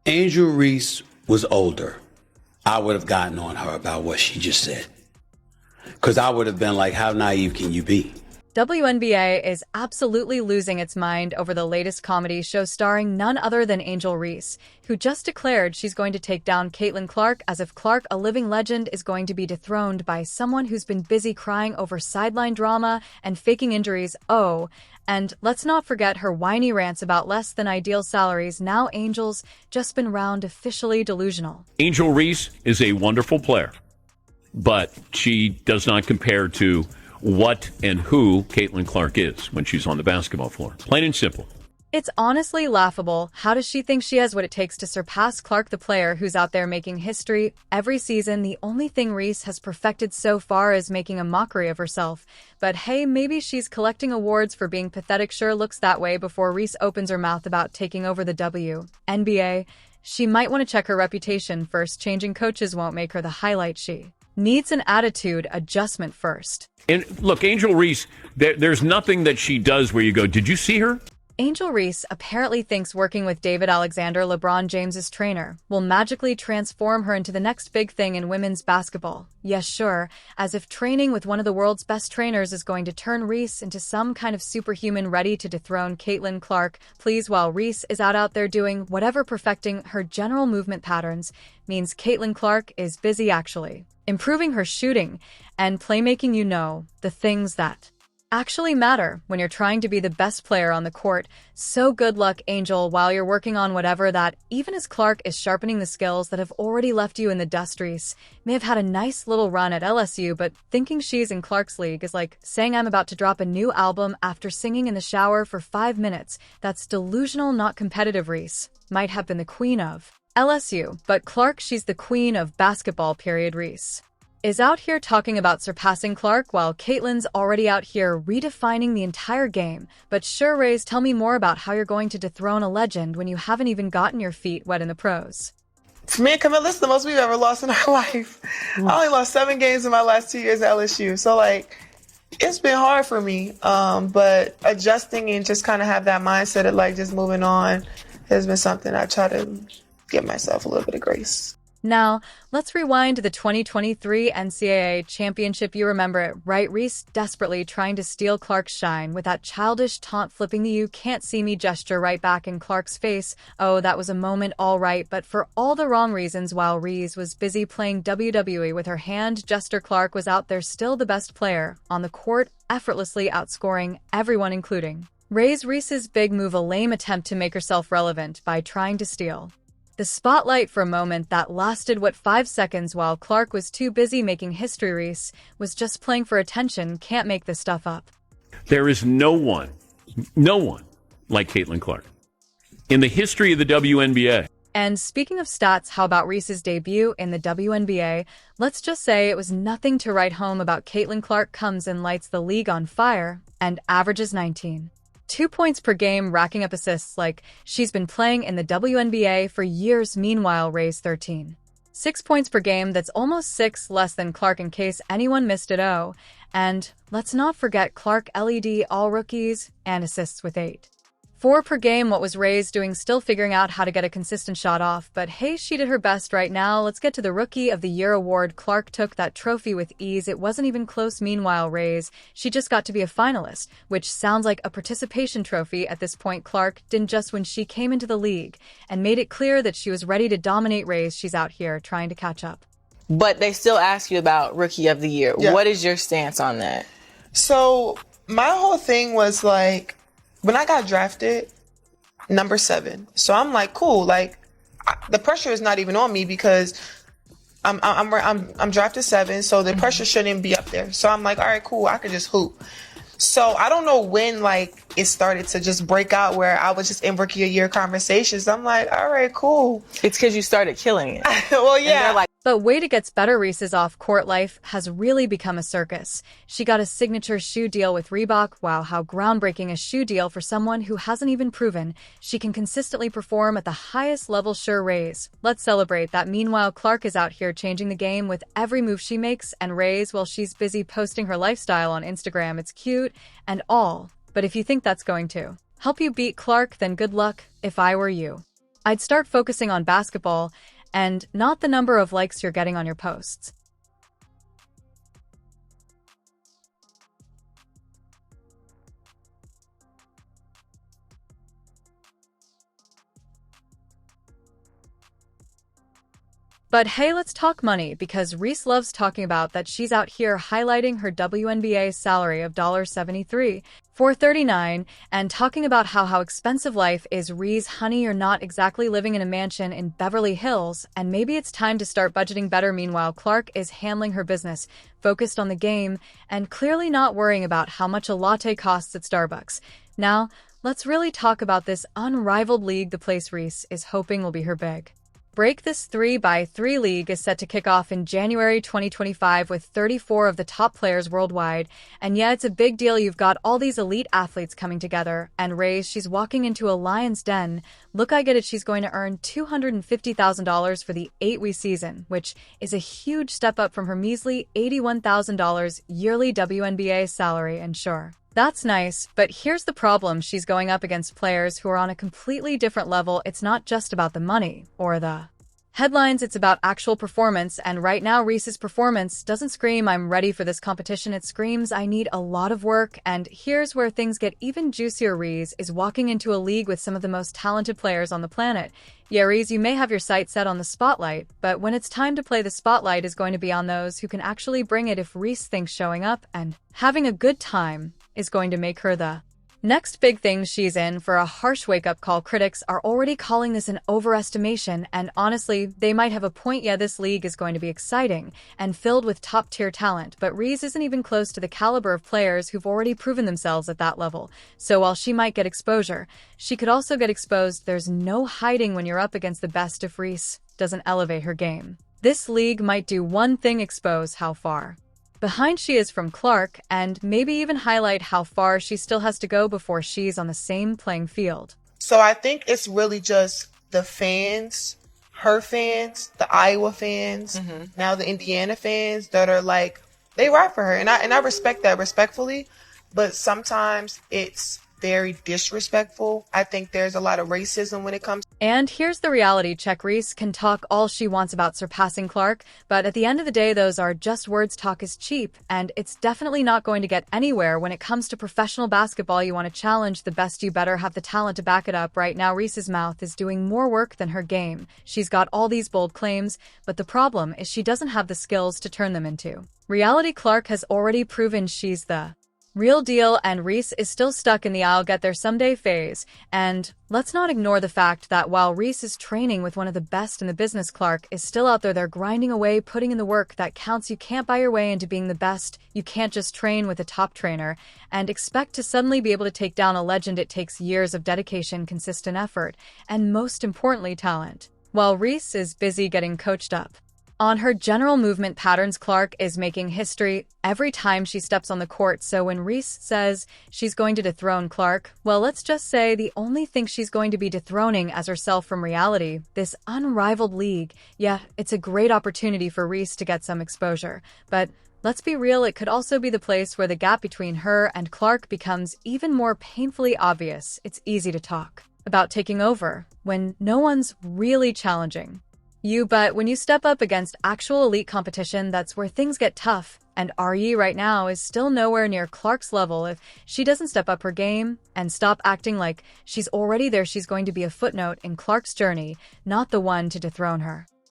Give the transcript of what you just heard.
Angel Reese was older, I would have gotten on her about what she just said. Because I would have been like, how naive can you be? WNBA is absolutely losing its mind over the latest comedy show starring none other than Angel Reese, who just declared she's going to take down Caitlin Clark as if Clark, a living legend, is going to be dethroned by someone who's been busy crying over sideline drama and faking injuries. Oh, and let's not forget her whiny rants about less than ideal salaries. Now Angel's just been round officially delusional. Angel Reese is a wonderful player, but she does not compare to what and who Caitlin Clark is when she's on the basketball floor. Plain and simple. It's honestly laughable. How does she think she has what it takes to surpass Clark, the player who's out there making history every season? The only thing Reese has perfected so far is making a mockery of herself. But hey, maybe she's collecting awards for being pathetic. Sure looks that way before Reese opens her mouth about taking over the WNBA. She might want to check her reputation first. Changing coaches won't make her the highlight. She needs an attitude adjustment first. And look, Angel Reese, there's nothing that she does where you go, did you see her? Angel Reese apparently thinks working with David Alexander, LeBron James's trainer, will magically transform her into the next big thing in women's basketball. Yes, sure, as if training with one of the world's best trainers is going to turn Reese into some kind of superhuman ready to dethrone Caitlin Clark. Please, while Reese is out there doing whatever, perfecting her general movement patterns, means Caitlin Clark is busy actually improving her shooting and playmaking, the things that actually matter when you're trying to be the best player on the court. So good luck, Angel, while you're working on whatever that, even as Clark is sharpening the skills that have already left you in the dust. Reese may have had a nice little run at LSU, but thinking she's in Clark's league is like saying I'm about to drop a new album after singing in the shower for 5 minutes. That's delusional, not competitive. Reese might have been the queen of LSU, but Clark, she's the queen of basketball, period. Reese is out here talking about surpassing Clark while Caitlin's already out here redefining the entire game. But sure, Rays, tell me more about how you're going to dethrone a legend when you haven't even gotten your feet wet in the pros. For me and Camille, this is the most we've ever lost in our life. I only lost 7 games in my last 2 years at LSU. So, it's been hard for me. But adjusting and just kind of have that mindset of, just moving on has been something I try to give myself a little bit of grace. Now, let's rewind to the 2023 NCAA championship. You remember it, right? Reese desperately trying to steal Clark's shine with that childish taunt, flipping the "you can't see me" gesture right back in Clark's face. Oh, that was a moment, all right, but for all the wrong reasons. While Reese was busy playing WWE with her hand gesture, Clark was out there still the best player on the court, effortlessly outscoring everyone, including Reese's big move, a lame attempt to make herself relevant by trying to steal the spotlight for a moment that lasted, 5 seconds, while Clark was too busy making history. Reese was just playing for attention. Can't make this stuff up. There is no one like Caitlin Clark in the history of the WNBA. And speaking of stats, how about Reese's debut in the WNBA? Let's just say it was nothing to write home about. Caitlin Clark comes and lights the league on fire and averages 19.2 points per game, racking up assists like she's been playing in the WNBA for years. Meanwhile, Reese 13.6 points per game. That's almost 6 less than Clark, in case anyone missed it. Oh, and let's not forget Clark led all rookies and assists with 8.4 per game. What was Reese doing? Still figuring out how to get a consistent shot off, but hey, she did her best. Right now, let's get to the Rookie of the Year award. Clark took that trophy with ease. It wasn't even close. Meanwhile, Reese, she just got to be a finalist, which sounds like a participation trophy at this point. Clark didn't just win, she came into the league and made it clear that she was ready to dominate. Reese, she's out here trying to catch up. But they still ask you about Rookie of the Year. Yeah. What is your stance on that? So my whole thing was when I got drafted, number 7. So I'm like, cool. The pressure is not even on me because I'm drafted 7. So the pressure shouldn't be up there. So I'm like, all right, cool. I could just hoop. So I don't know when it started to just break out where I was just in Rookie of the Year conversations. I'm like, all right, cool. It's because you started killing it. Well, yeah. But wait, it gets better. Reese's off-court life has really become a circus. She got a signature shoe deal with Reebok. Wow, how groundbreaking a shoe deal for someone who hasn't even proven she can consistently perform at the highest level. Sure, Reese, let's celebrate that. Meanwhile, Clark is out here changing the game with every move she makes, and Reese, well, she's busy posting her lifestyle on Instagram. It's cute and all, but if you think that's going to help you beat Clark, then good luck. If I were you, I'd start focusing on basketball and not the number of likes you're getting on your posts. But hey, let's talk money, because Reese loves talking about that she's out here highlighting her WNBA salary of $439 and talking about how expensive life is. Reese, honey, you're not exactly living in a mansion in Beverly Hills, and maybe it's time to start budgeting better. Meanwhile, Clark is handling her business, focused on the game, and clearly not worrying about how much a latte costs at Starbucks. Now, let's really talk about this unrivaled league, the place Reese is hoping will be her big break. This 3x3 league is set to kick off in January 2025 with 34 of the top players worldwide. And yeah, it's a big deal. You've got all these elite athletes coming together. And Reese, she's walking into a lion's den. Look, I get it. She's going to earn $250,000 for the 8-week season, which is a huge step up from her measly $81,000 yearly WNBA salary. And sure, that's nice, but here's the problem. She's going up against players who are on a completely different level. It's not just about the money or the headlines, it's about actual performance. And right now, Reese's performance doesn't scream, "I'm ready for this competition." It screams, "I need a lot of work." And here's where things get even juicier. Reese is walking into a league with some of the most talented players on the planet. Yeah, Reese, you may have your sights set on the spotlight, but when it's time to play, the spotlight is going to be on those who can actually bring it. If Reese thinks showing up and having a good time is going to make her the next big thing, she's in for a harsh wake-up call. Critics are already calling this an overestimation, and honestly, they might have a point. Yeah, this league is going to be exciting and filled with top-tier talent, but Reese isn't even close to the caliber of players who've already proven themselves at that level. So while she might get exposure, she could also get exposed. There's no hiding when you're up against the best. If Reese doesn't elevate her game, this league might do one thing: expose how far behind she is from Clark, and maybe even highlight how far she still has to go before she's on the same playing field. So I think it's really just the fans, her fans, the Iowa fans, now the Indiana fans that are like, they ride for her. And I respect that respectfully, but sometimes it's very disrespectful. I think there's a lot of racism when it comes. And here's the reality check. Reese can talk all she wants about surpassing Clark, but at the end of the day, those are just words. Talk is cheap, and it's definitely not going to get anywhere. When it comes to professional basketball, you want to challenge the best, you better have the talent to back it up. Right now, Reese's mouth is doing more work than her game. She's got all these bold claims, but the problem is she doesn't have the skills to turn them into reality. Clark has already proven she's the real deal, and Reese is still stuck in the "I'll get there someday" phase. And let's not ignore the fact that while Reese is training with one of the best in the business, Clark is still out there. They're grinding away, putting in the work that counts. You can't buy your way into being the best. You can't just train with a top trainer and expect to suddenly be able to take down a legend. It takes years of dedication, consistent effort, and most importantly, talent. While Reese is busy getting coached up on her general movement patterns, Clark is making history every time she steps on the court. So when Reese says she's going to dethrone Clark, well, let's just say the only thing she's going to be dethroning as herself from reality, this unrivaled league. Yeah, it's a great opportunity for Reese to get some exposure, but let's be real, it could also be the place where the gap between her and Clark becomes even more painfully obvious. It's easy to talk about taking over when no one's really challenging you, but when you step up against actual elite competition, that's where things get tough. And RE right now is still nowhere near Clark's level. If she doesn't step up her game and stop acting like she's already there, she's going to be a footnote in Clark's journey, not the one to dethrone her.